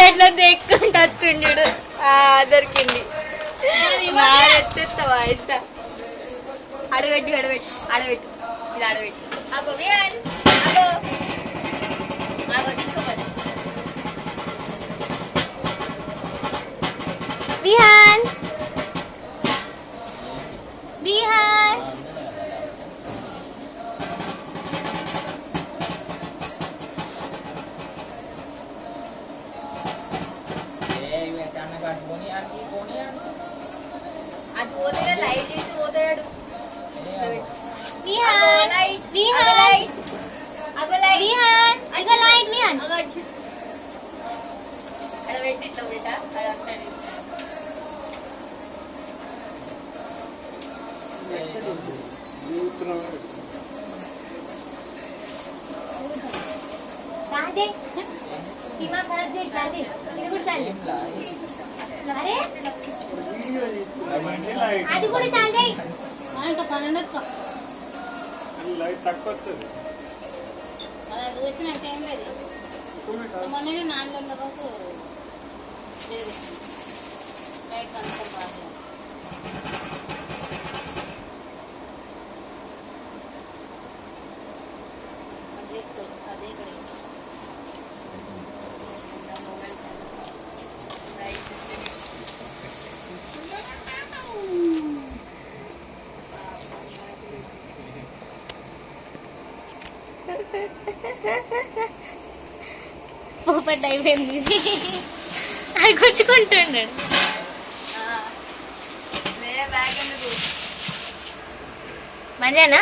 ఎట్లా దేక్కుంటూ వస్తుండు. దొరికింది. ఎత్తేస్తావా ఇస్త అడబెట్టి అడబెట్టి అడబెట్టి ఇలా అడబెట్టి విహాన్ విహాన్ అది పోతాడు లైట్ చేసి పోతాడు విహాన్ విహాన్ అగో లైట్ విహాన్ అగో లైట్ విహాన్ అగో వచ్చి అడబెట్టి ఇట్లా ఉల్టా అడబెట్టాలి चाहते दिमाग खराब दे चाहते ఇది కూడా చాలే అరే అది కూడా చాలే ఇంకా పననొచ్చు లైట్ తక్కువ వస్తుంది అలా దూసినట్టు ఏం లేదు మొన్ననే నాన్న ఉన్న రోజు లేదు లైట్ అంతా బాగా అదే ఇక్కడ పోపట్ అయిపోయింది అది గుచ్చుకుంటున్నాడు మంజేనా